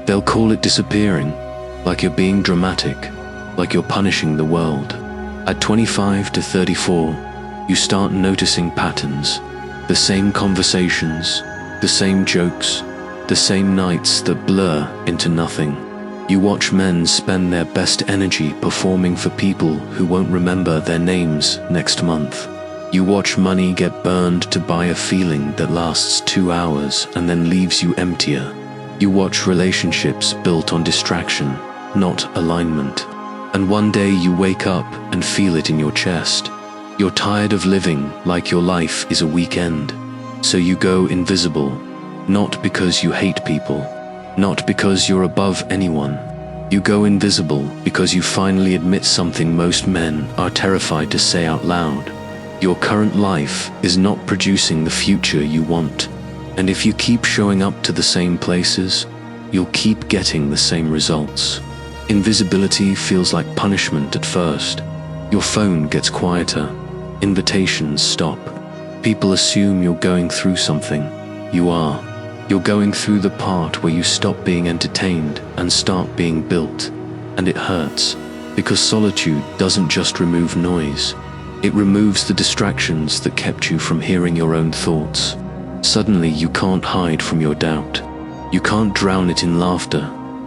They'll call it disappearing, like you're being dramatic, like you're punishing the world. At 25 to 34, you start noticing patterns, the same conversations, the same jokes, the same nights that blur into nothing. You watch men spend their best energy performing for people who won't remember their names next month. You watch money get burned to buy a feeling that lasts 2 hours and then leaves you emptier. You watch relationships built on distraction, not alignment. And one day you wake up and feel it in your chest. You're tired of living like your life is a weekend. So you go invisible, not because you hate people, not because you're above anyone. You go invisible because you finally admit something most men are terrified to say out loud. Your current life is not producing the future you want. And if you keep showing up to the same places, you'll keep getting the same results. Invisibility feels like punishment at first. Your phone gets quieter. Invitations stop. People assume you're going through something. You are. You're going through the part where you stop being entertained and start being built. And it hurts, because solitude doesn't just remove noise. It removes the distractions that kept you from hearing your own thoughts. Suddenly you can't hide from your doubt. You can't drown it in laughter,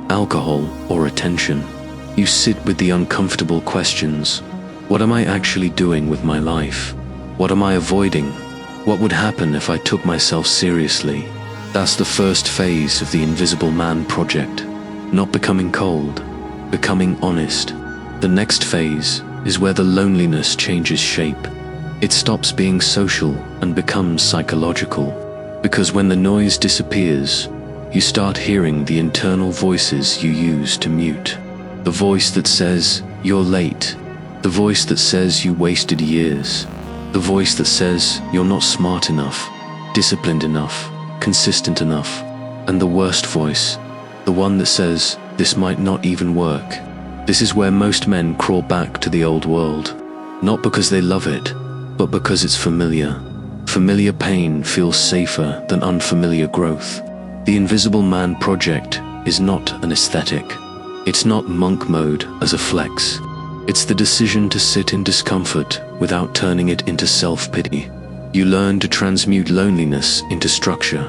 alcohol, or attention. You sit with the uncomfortable questions. What am I actually doing with my life? What am I avoiding? What would happen if I took myself seriously? That's the first phase of the Invisible Man project. Not becoming cold, becoming honest. The next phase is where the loneliness changes shape. It stops being social and becomes psychological. Because when the noise disappears, you start hearing the internal voices you use to mute. The voice that says, you're late. The voice that says you wasted years. The voice that says you're not smart enough, disciplined enough, consistent enough. And the worst voice, the one that says this might not even work. This is where most men crawl back to the old world. Not because they love it, but because it's familiar. Familiar pain feels safer than unfamiliar growth. The Invisible Man project is not an aesthetic. It's not monk mode as a flex. It's the decision to sit in discomfort without turning it into self-pity. You learn to transmute loneliness into structure.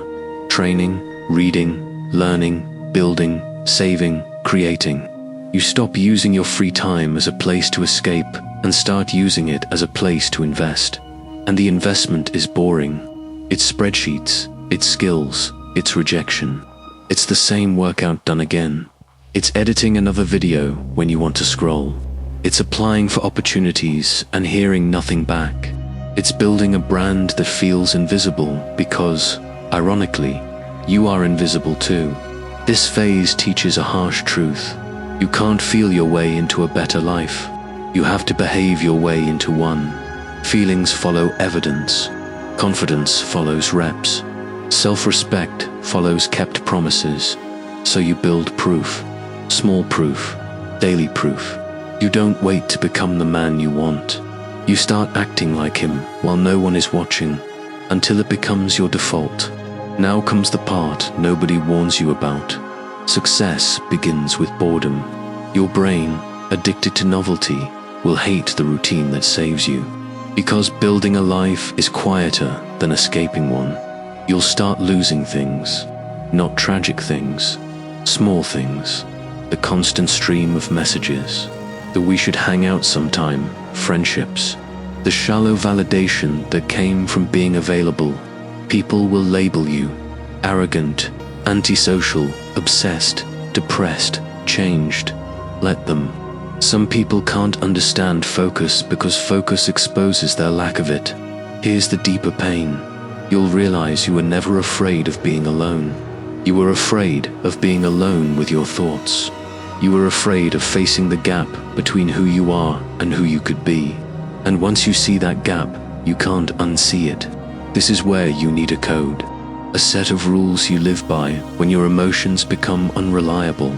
Training, reading, learning, building, saving, creating. You stop using your free time as a place to escape and start using it as a place to invest. And the investment is boring. It's spreadsheets, it's skills, it's rejection. It's the same workout done again. It's editing another video when you want to scroll. It's applying for opportunities and hearing nothing back. It's building a brand that feels invisible because, ironically, you are invisible too. This phase teaches a harsh truth. You can't feel your way into a better life. You have to behave your way into one. Feelings follow evidence. Confidence follows reps. Self-respect follows kept promises. So you build proof. Small proof. Daily proof. You don't wait to become the man you want. You start acting like him while no one is watching, until it becomes your default. Now comes the part nobody warns you about. Success begins with boredom. Your brain, addicted to novelty, will hate the routine that saves you. Because building a life is quieter than escaping one. You'll start losing things, not tragic things, small things. The constant stream of messages, the we should hang out sometime, friendships, the shallow validation that came from being available. People will label you arrogant, antisocial, obsessed, depressed, changed. Let them. Some people can't understand focus because focus exposes their lack of it. Here's the deeper pain. You'll realize you were never afraid of being alone. You were afraid of being alone with your thoughts. You were afraid of facing the gap between who you are and who you could be. And once you see that gap, you can't unsee it. This is where you need a code. A set of rules you live by when your emotions become unreliable.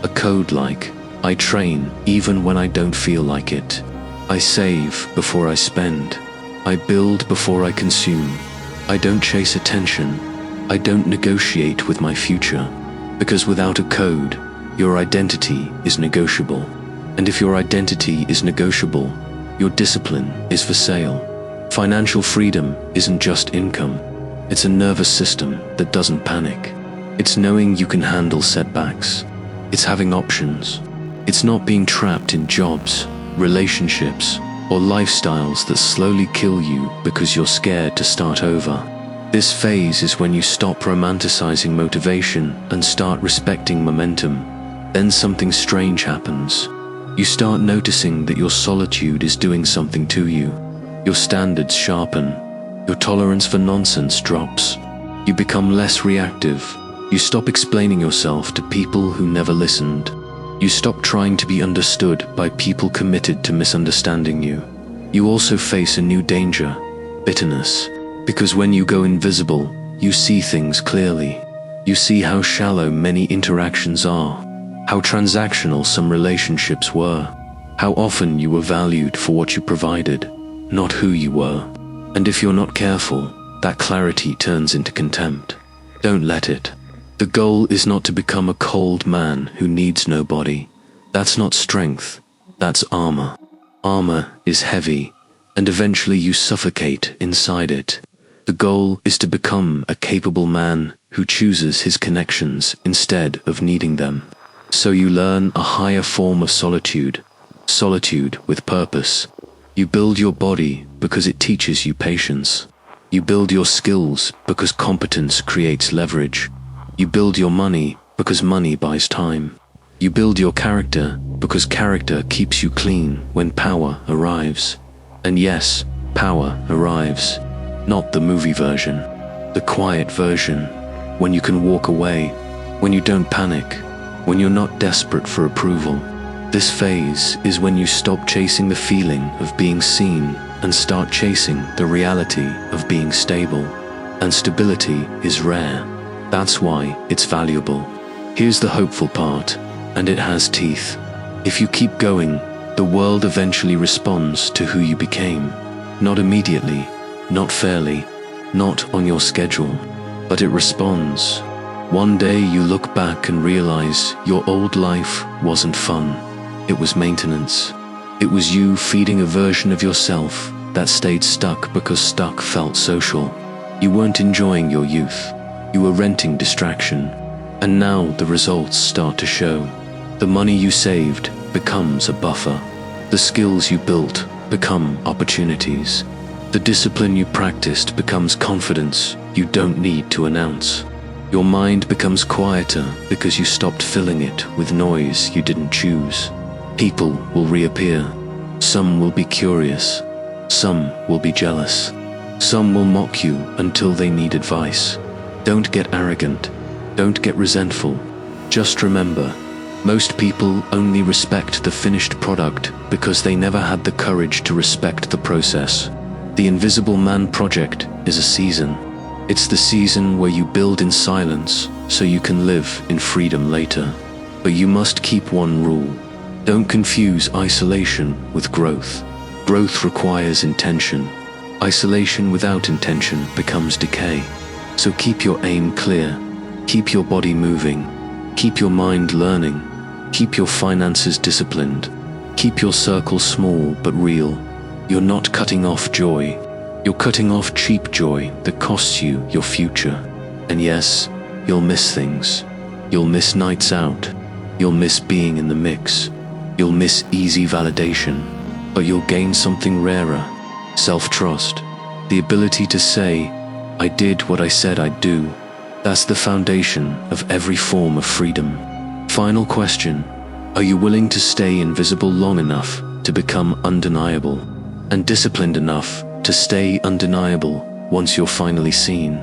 A code like, I train even when I don't feel like it. I save before I spend. I build before I consume. I don't chase attention. I don't negotiate with my future. Because without a code, your identity is negotiable. And if your identity is negotiable, your discipline is for sale. Financial freedom isn't just income. It's a nervous system that doesn't panic. It's knowing you can handle setbacks. It's having options. It's not being trapped in jobs, relationships, or lifestyles that slowly kill you because you're scared to start over. This phase is when you stop romanticizing motivation and start respecting momentum. Then something strange happens. You start noticing that your solitude is doing something to you. Your standards sharpen. Your tolerance for nonsense drops. You become less reactive. You stop explaining yourself to people who never listened. You stop trying to be understood by people committed to misunderstanding you. You also face a new danger, bitterness. Because when you go invisible, you see things clearly. You see how shallow many interactions are, how transactional some relationships were, how often you were valued for what you provided, not who you were. And if you're not careful, that clarity turns into contempt. Don't let it. The goal is not to become a cold man who needs nobody. That's not strength, that's armor. Armor is heavy, and eventually you suffocate inside it. The goal is to become a capable man who chooses his connections instead of needing them. So you learn a higher form of solitude, solitude with purpose. You build your body because it teaches you patience. You build your skills because competence creates leverage. You build your money because money buys time. You build your character because character keeps you clean when power arrives. And yes, power arrives. Not the movie version, the quiet version, when you can walk away, when you don't panic, when you're not desperate for approval. This phase is when you stop chasing the feeling of being seen and start chasing the reality of being stable. And stability is rare. That's why it's valuable. Here's the hopeful part, and it has teeth. If you keep going, the world eventually responds to who you became. Not immediately, not fairly, not on your schedule, but it responds. One day you look back and realize your old life wasn't fun. It was maintenance. It was you feeding a version of yourself that stayed stuck because stuck felt social. You weren't enjoying your youth. You were renting distraction. And now the results start to show. The money you saved becomes a buffer. The skills you built become opportunities. The discipline you practiced becomes confidence you don't need to announce. Your mind becomes quieter because you stopped filling it with noise you didn't choose. People will reappear. Some will be curious. Some will be jealous. Some will mock you until they need advice. Don't get arrogant. Don't get resentful. Just remember, most people only respect the finished product because they never had the courage to respect the process. The Invisible Man Project is a season. It's the season where you build in silence so you can live in freedom later. But you must keep one rule. Don't confuse isolation with growth. Growth requires intention. Isolation without intention becomes decay. So keep your aim clear. Keep your body moving. Keep your mind learning. Keep your finances disciplined. Keep your circle small but real. You're not cutting off joy. You're cutting off cheap joy that costs you your future. And yes, you'll miss things. You'll miss nights out. You'll miss being in the mix. You'll miss easy validation. But you'll gain something rarer. Self-trust. The ability to say, I did what I said I'd do. That's the foundation of every form of freedom. Final question. Are you willing to stay invisible long enough to become undeniable? And disciplined enough to stay undeniable once you're finally seen?